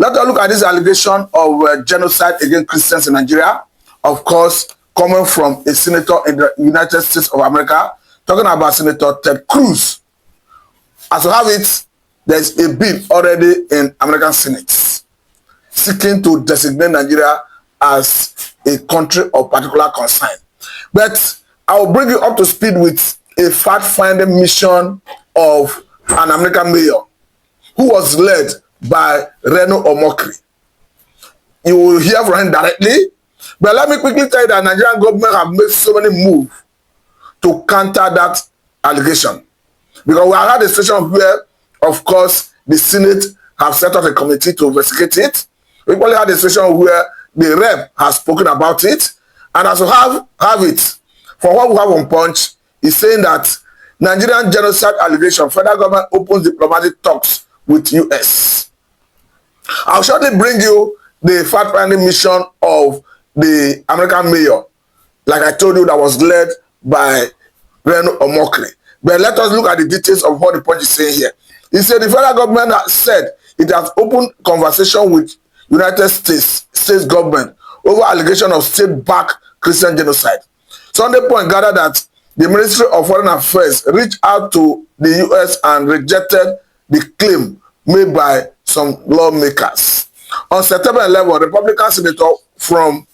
Let us look at this allegation of genocide against Christians in Nigeria, of course, coming from a senator in the United States of America, talking about Senator Ted Cruz. As we have it, there's a bill already in American Senate seeking to designate Nigeria as a country of particular concern. But I will bring you up to speed with a fact-finding mission of an American mayor who was led by Reno Omokri. You will hear from him directly. But let me quickly tell you that Nigerian government have made so many moves to counter that allegation. Because we have had a situation where, of course, the Senate have set up a committee to investigate it. We probably had a situation where the rep has spoken about it. And as we have it, for what we have on Punch, is saying that Nigerian genocide allegation, federal government opens diplomatic talks with US. I'll shortly bring you the fact-finding mission of the American mayor, like I told you, that was led by Reno Omokri. But let us look at the details of what the Punch is saying here. He said the federal government has said it has opened conversation with United States government over allegation of state-backed Christian genocide. Sunday Point gathered that the Ministry of Foreign Affairs reached out to the US and rejected the claim made by some lawmakers. On September 11, Republican Senator from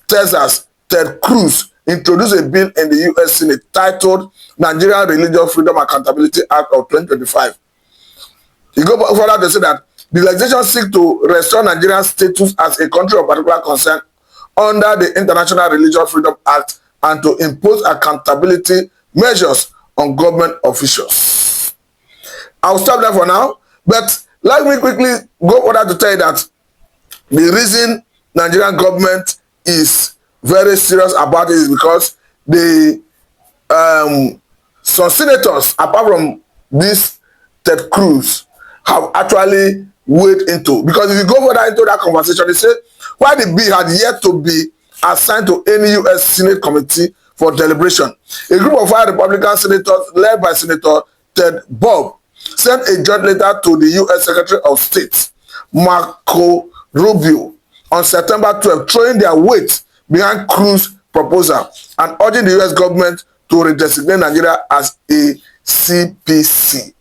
Texas, Ted Cruz, introduced a bill in the US Senate titled Nigerian Religious Freedom Accountability Act of 2025. He goes further to say that the legislation seeks to restore Nigeria's status as a country of particular concern under the International Religious Freedom Act and to impose accountability measures on government officials. I'll stop there for now, but let me quickly go further to tell you that the reason Nigerian government is very serious about it is because the some senators, apart from this Ted Cruz, have actually weighed into. Because if you go further into that conversation, they say why the bill had yet to be assigned to any U.S. Senate committee for deliberation. A group of 5 Republican senators led by Senator Ted Bob sent a joint letter to the U.S. Secretary of State, Marco Rubio, on September 12, throwing their weight behind Cruz's proposal and urging the U.S. government to redesignate Nigeria as a CPC.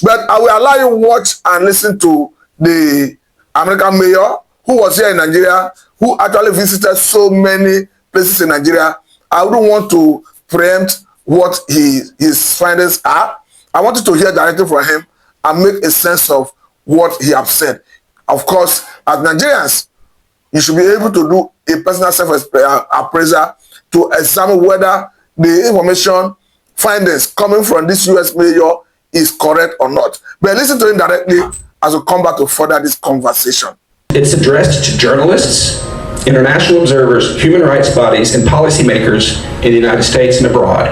But I will allow you to watch and listen to the American mayor who was here in Nigeria, who actually visited so many places in Nigeria. I wouldn't want to preempt what his findings are. I wanted to hear directly from him and make a sense of what he has said. Of course, as Nigerians, you should be able to do a personal self-appraisal to examine whether the information findings coming from this U.S. mayor is correct or not. But listen to him directly as we come back to further this conversation. It's addressed to journalists, international observers, human rights bodies, and policymakers in the United States and abroad.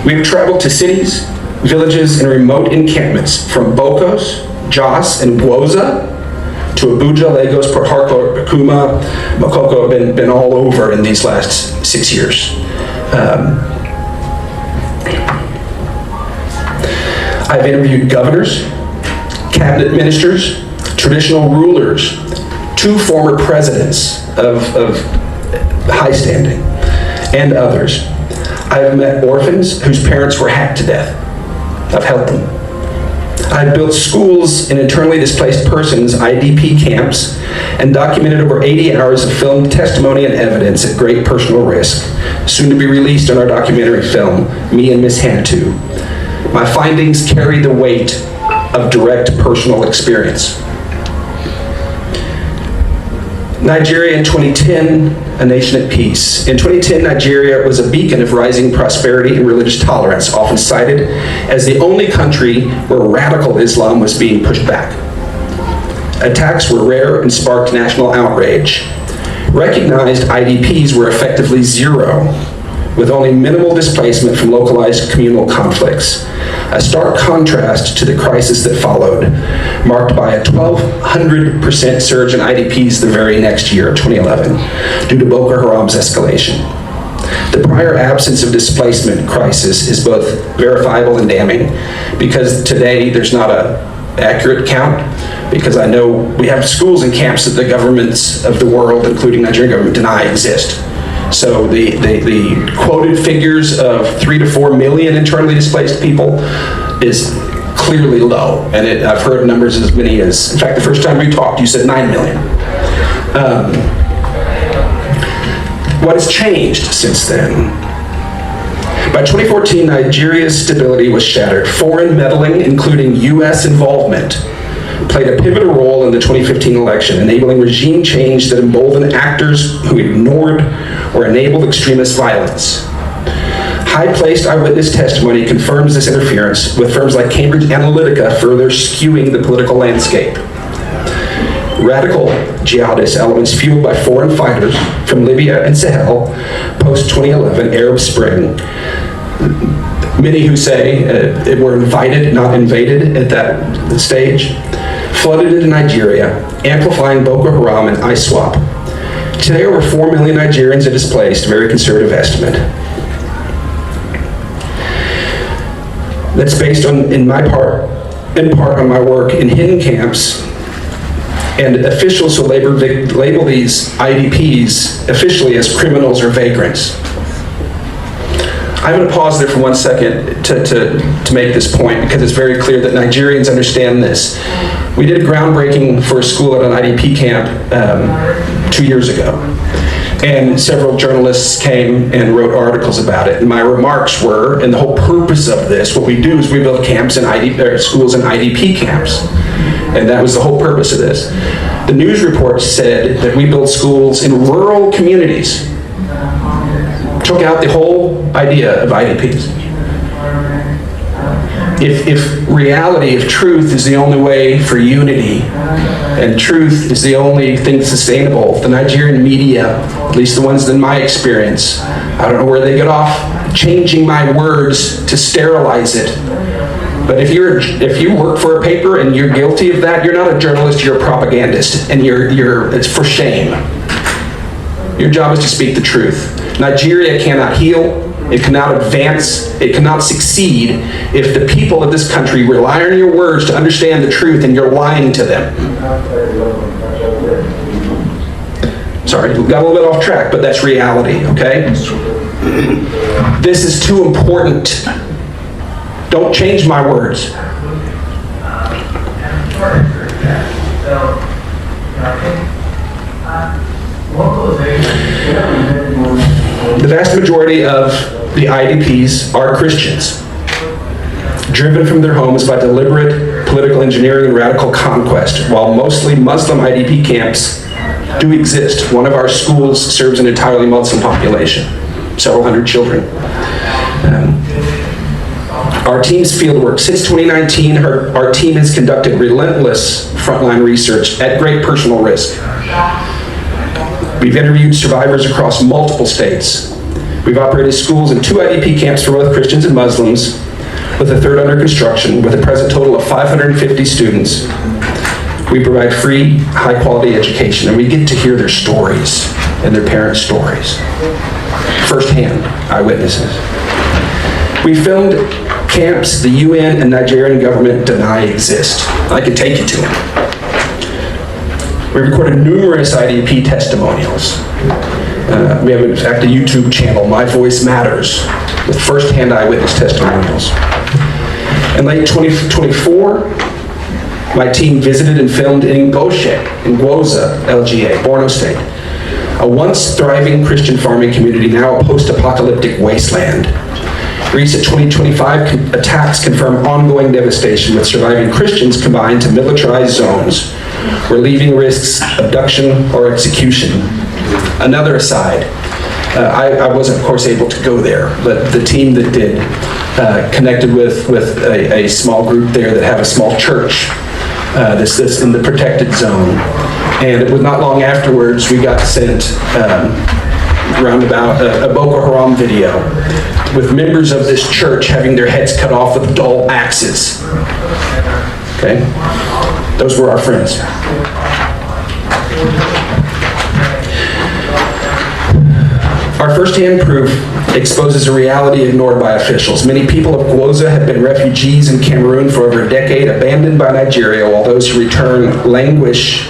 We've traveled to cities, villages, and remote encampments from Bokos, Jos, and Gwoza to Abuja, Lagos, Port Harcourt, Bakuma, Makoko. Been all over in these last 6 years. I've interviewed governors, cabinet ministers, traditional rulers, 2 former presidents of high standing, and others. I've met orphans whose parents were hacked to death. I've helped them. I've built schools in internally displaced persons, IDP camps, and documented over 80 hours of filmed testimony and evidence at great personal risk, soon to be released on our documentary film, Me and Miss Hantu. My findings carry the weight of direct personal experience. Nigeria in 2010, a nation at peace. In 2010, Nigeria was a beacon of rising prosperity and religious tolerance, often cited as the only country where radical Islam was being pushed back. Attacks were rare and sparked national outrage. Recognized IDPs were effectively zero, with only minimal displacement from localized communal conflicts. A stark contrast to the crisis that followed, marked by a 1,200% surge in IDPs the very next year, 2011, due to Boko Haram's escalation. The prior absence of displacement crisis is both verifiable and damning, because today there's not a accurate count, because I know we have schools and camps that the governments of the world, including Nigerian government, deny exist. So the quoted figures of 3 to 4 million internally displaced people is clearly low, and I've heard numbers as many as, in fact, the first time we talked, you said 9 million. What has changed since then? By 2014, Nigeria's stability was shattered. Foreign meddling, including U.S. involvement, played a pivotal role in the 2015 election, enabling regime change that emboldened actors who ignored or enabled extremist violence. High-placed eyewitness testimony confirms this interference, with firms like Cambridge Analytica further skewing the political landscape. Radical jihadist elements fueled by foreign fighters from Libya and Sahel post-2011 Arab Spring, many who say it were invited, not invaded at that stage, flooded into Nigeria, amplifying Boko Haram and ISWAP. Today, over 4 million Nigerians are displaced, a very conservative estimate. That's based on, in part on my work in hidden camps, and officials who label these IDPs officially as criminals or vagrants. I'm going to pause there for 1 second to make this point, because it's very clear that Nigerians understand this. We did a groundbreaking for a school at an IDP camp 2 years ago, and several journalists came and wrote articles about it. And my remarks were, and the whole purpose of this, what we do is we build camps in schools in IDP camps. And that was the whole purpose of this. The news report said that we build schools in rural communities. Took out the whole idea of IDPs. If reality, if truth is the only way for unity, and truth is the only thing sustainable, the Nigerian media, at least the ones in my experience, I don't know where they get off changing my words to sterilize it. But if you work for a paper and you're guilty of that, you're not a journalist, you're a propagandist, and it's for shame. Your job is to speak the truth. Nigeria cannot heal, it cannot advance, it cannot succeed if the people of this country rely on your words to understand the truth and you're lying to them. Sorry, we got a little bit off track, but that's reality, okay? This is too important. Don't change my words. The vast majority of the IDPs are Christians, driven from their homes by deliberate political engineering and radical conquest, while mostly Muslim IDP camps do exist. One of our schools serves an entirely Muslim population, several hundred children. Our team's fieldwork. Since 2019, our team has conducted relentless frontline research at great personal risk. We've interviewed survivors across multiple states. We've operated schools in 2 IDP camps for both Christians and Muslims, with a 3rd under construction, with a present total of 550 students. We provide free, high-quality education, and we get to hear their stories and their parents' stories. Firsthand, eyewitnesses. We filmed camps the UN and Nigerian government deny exist. I can take you to them. We recorded numerous IDP testimonials. We have, in fact, a YouTube channel, My Voice Matters, with first-hand eyewitness testimonials. In late 2024, my team visited and filmed in Ngoshe, in Gwoza, LGA, Borno State, a once thriving Christian farming community, now a post-apocalyptic wasteland. Recent 2025 attacks confirm ongoing devastation, with surviving Christians combined to militarized zones where leaving risks abduction or execution. Another aside, I wasn't, of course, able to go there, but the team that did connected with a small group there that have a small church that's in the protected zone. And it was not long afterwards we got sent roundabout a Boko Haram video with members of this church having their heads cut off with dull axes. Okay? Those were our friends. Our first-hand proof exposes a reality ignored by officials. Many people of Gwoza have been refugees in Cameroon for over a decade, abandoned by Nigeria, while those who return languish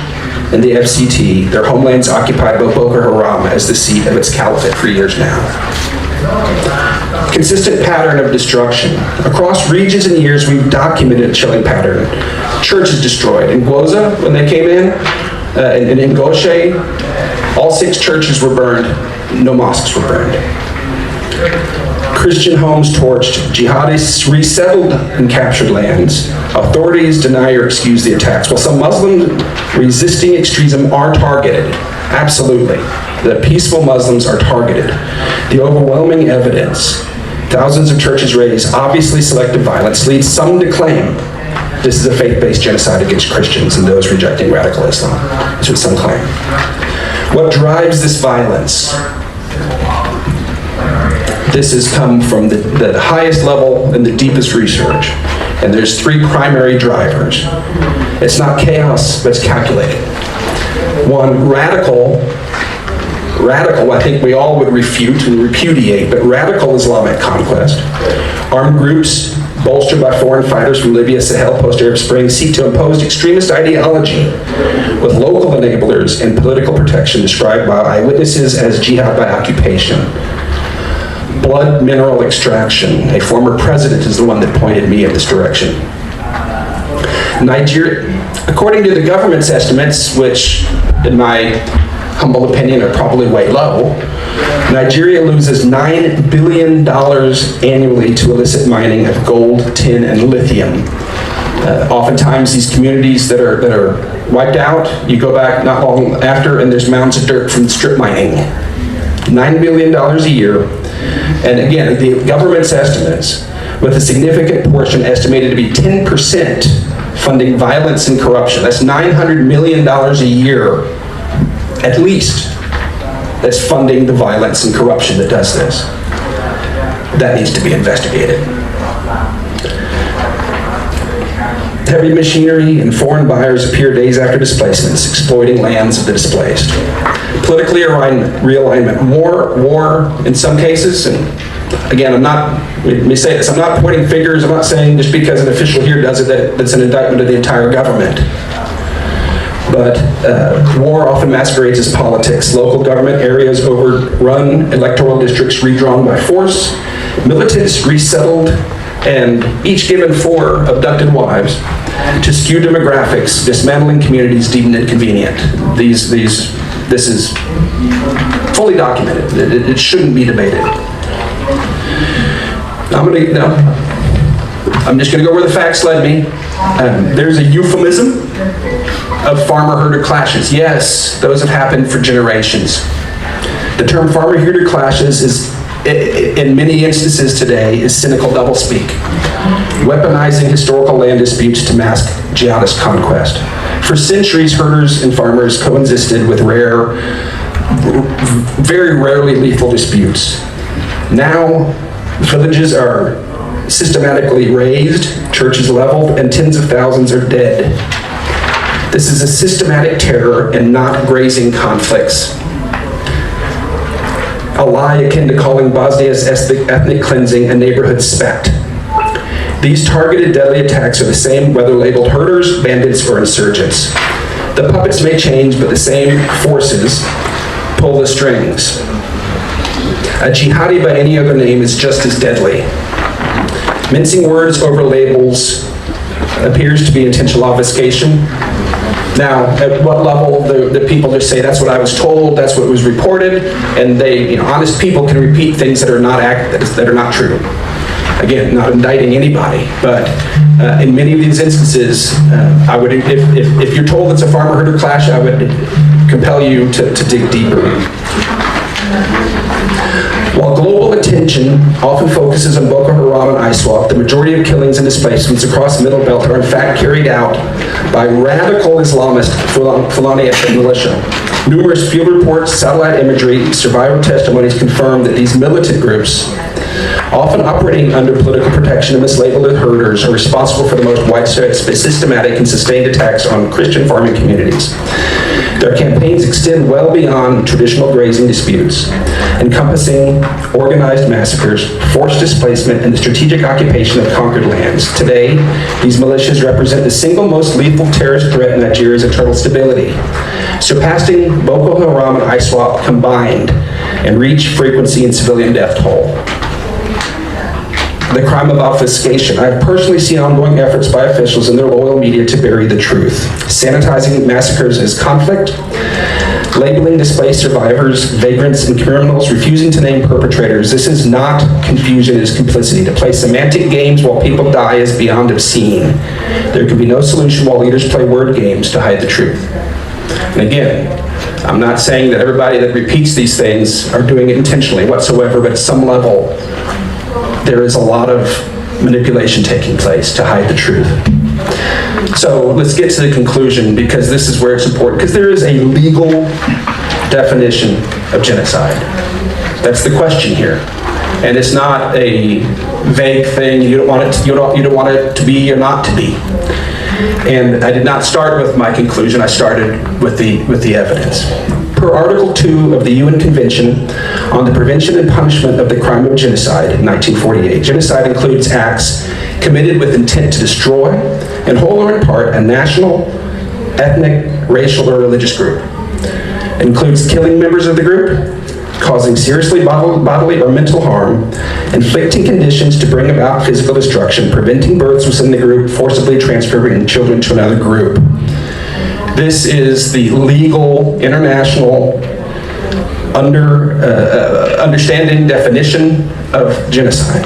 in the FCT, their homelands occupied by Boko Haram as the seat of its caliphate for years now. Consistent pattern of destruction. Across regions and years, we've documented a chilling pattern. Churches destroyed. In Gwoza, when they came in, and in Goshe, all 6 churches were burned, no mosques were burned. Christian homes torched, jihadists resettled and captured lands. Authorities deny or excuse the attacks. While some Muslims resisting extremism are targeted, absolutely. The peaceful Muslims are targeted. The overwhelming evidence, thousands of churches raised, obviously selective violence, leads some to claim this is a faith-based genocide against Christians and those rejecting radical Islam. That's what some claim. What drives this violence? This has come from the highest level and the deepest research. And there's 3 primary drivers. It's not chaos, but it's calculated. One, radical, I think we all would refute and repudiate, but radical Islamic conquest. Armed groups bolstered by foreign fighters from Libya, Sahel, post-Arab Spring, seek to impose extremist ideology with local enablers and political protection described by eyewitnesses as jihad by occupation. Blood mineral extraction. A former president is the one that pointed me in this direction. Nigeria, according to the government's estimates, which in my humble opinion are probably way low, Nigeria loses $9 billion annually to illicit mining of gold, tin, and lithium. Oftentimes these communities that are wiped out, you go back not long after and there's mounds of dirt from strip mining. $9 billion a year. And again, the government's estimates, with a significant portion estimated to be 10% funding violence and corruption. That's $900 million a year, at least, that's funding the violence and corruption that does this. That needs to be investigated. Heavy machinery and foreign buyers appear days after displacements, exploiting lands of the displaced. Politically realignment, war in some cases, and again, let me say this, I'm not pointing fingers, I'm not saying just because an official here does it that it's an indictment of the entire government. But war often masquerades as politics. Local government areas overrun, electoral districts redrawn by force, militants resettled, and each given 4 abducted wives to skew demographics, dismantling communities deemed inconvenient. This is fully documented. It shouldn't be debated. I'm just going to go where the facts led me. There's a euphemism of farmer-herder clashes. Yes, those have happened for generations. The term farmer-herder clashes is, in many instances today, is cynical doublespeak, weaponizing historical land disputes to mask jihadist conquest. For centuries, herders and farmers coexisted with very rarely lethal disputes. Now, villages are systematically razed, churches leveled, and tens of thousands are dead. This is a systematic terror and not grazing conflicts. A lie akin to calling Bosnia's ethnic cleansing a neighborhood spat. These targeted deadly attacks are the same whether labeled herders, bandits, or insurgents. The puppets may change, but the same forces pull the strings. A jihadi by any other name is just as deadly. Mincing words over labels appears to be intentional obfuscation. Now, at what level the people just say, that's what I was told, that's what was reported, and honest people can repeat things that are not true. Again, not indicting anybody, but in many of these instances, I would, if you're told it's a farmer-herder clash, I would compel you to dig deeper. While global attention often focuses on Boko Haram and ISWAP, the majority of killings and displacements across the Middle Belt are in fact carried out by radical Islamist Fulani ethnic militia. Numerous field reports, satellite imagery, survivor testimonies confirm that these militant groups, often operating under political protection and mislabeled as herders, are responsible for the most widespread, systematic, and sustained attacks on Christian farming communities. Their campaigns extend well beyond traditional grazing disputes. encompassing organized massacres, forced displacement, and the strategic occupation of conquered lands. Today, these militias represent the single most lethal terrorist threat in Nigeria's internal stability, surpassing Boko Haram and ISWAP combined and reach frequency and civilian death toll. The crime of obfuscation. I've personally seen ongoing efforts by officials and their loyal media to bury the truth, sanitizing massacres as conflict, labeling displaced survivors, vagrants, and criminals, refusing to name perpetrators. This is not confusion, it is complicity. To play semantic games while people die is beyond obscene. There can be no solution while leaders play word games to hide the truth. And again, I'm not saying that everybody that repeats these things are doing it intentionally whatsoever, but at some level, there is a lot of manipulation taking place to hide the truth. So let's get to the conclusion, because this is where it's important, because there is a legal definition of genocide. That's the question here. And it's not a vague thing. You don't want it to be or not to be. And I did not start with my conclusion. I started with the evidence. Per Article 2 of the UN Convention on the Prevention and Punishment of the Crime of Genocide in 1948, genocide includes acts committed with intent to destroy, in whole or in part, a national, ethnic, racial, or religious group. It includes killing members of the group, causing seriously bodily or mental harm, inflicting conditions to bring about physical destruction, preventing births within the group, forcibly transferring children to another group. This is the legal, international, understanding definition of genocide.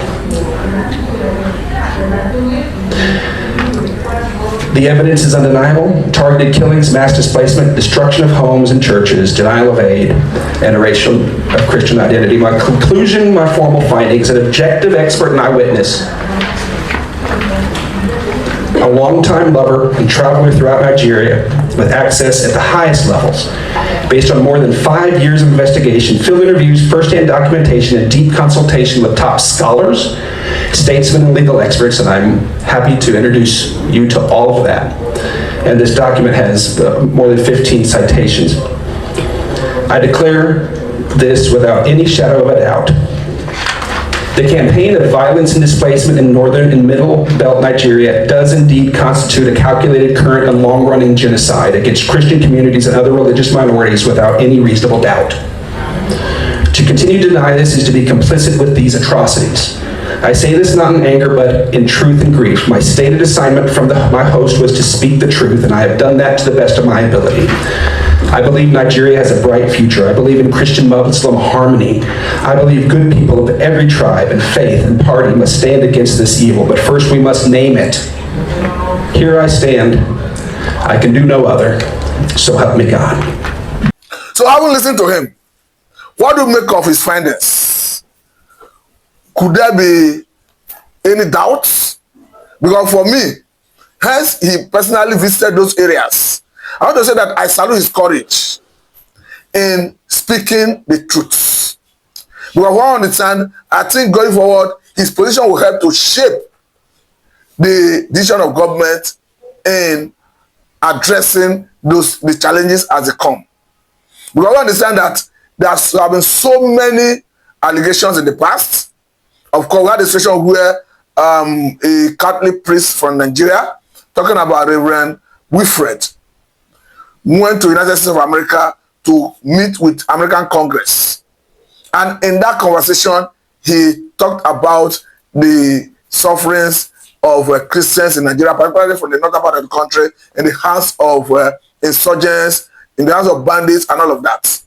The evidence is undeniable. Targeted killings, mass displacement, destruction of homes and churches, denial of aid, and erasure of Christian identity. My conclusion, my formal findings, an objective expert and eyewitness, a longtime lover and traveler throughout Nigeria with access at the highest levels, based on more than 5 years of investigation, field interviews, first-hand documentation, and deep consultation with top scholars, statesmen, and legal experts, and I'm happy to introduce you to all of that. And this document has more than 15 citations. I declare this without any shadow of a doubt. The campaign of violence and displacement in northern and middle belt Nigeria does indeed constitute a calculated, current, and long-running genocide against Christian communities and other religious minorities without any reasonable doubt. To continue to deny this is to be complicit with these atrocities. I say this not in anger, but in truth and grief. My stated assignment from my host was to speak the truth, and I have done that to the best of my ability. I believe Nigeria has a bright future. I believe in Christian-Muslim harmony. I believe good people of every tribe and faith and party must stand against this evil, but first we must name it. Here I stand. I can do no other. So help me God. So I will listen to him. What do you make of his findings? Could there be any doubts? Because for me, hence he personally visited those areas. I want to say that I salute his courage in speaking the truth. Because I understand, I think going forward, his position will help to shape the decision of government in addressing the challenges as they come. Because I understand that there have been so many allegations in the past. Of course, we had a situation where a Catholic priest from Nigeria, talking about Reverend Wilfred, went to the United States of America to meet with American Congress. And in that conversation, he talked about the sufferings of Christians in Nigeria, particularly from the northern part of the country, in the hands of insurgents, in the hands of bandits, and all of that.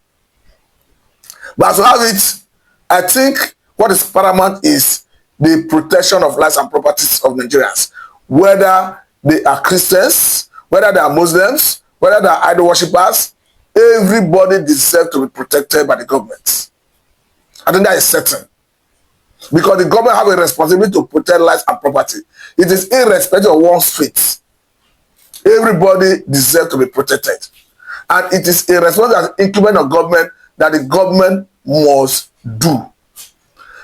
But to have it, I think what is paramount is the protection of lives and properties of Nigerians, whether they are Christians, whether they are Muslims, whether they are idol worshippers. Everybody deserves to be protected by the government. I think that is certain. Because the government have a responsibility to protect lives and property. It is irrespective of one's faith. Everybody deserves to be protected. And it is a responsibility as incumbent of government that the government must do.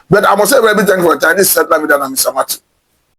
But I must say very big thank you for Chinese settler with Mr. Matthew.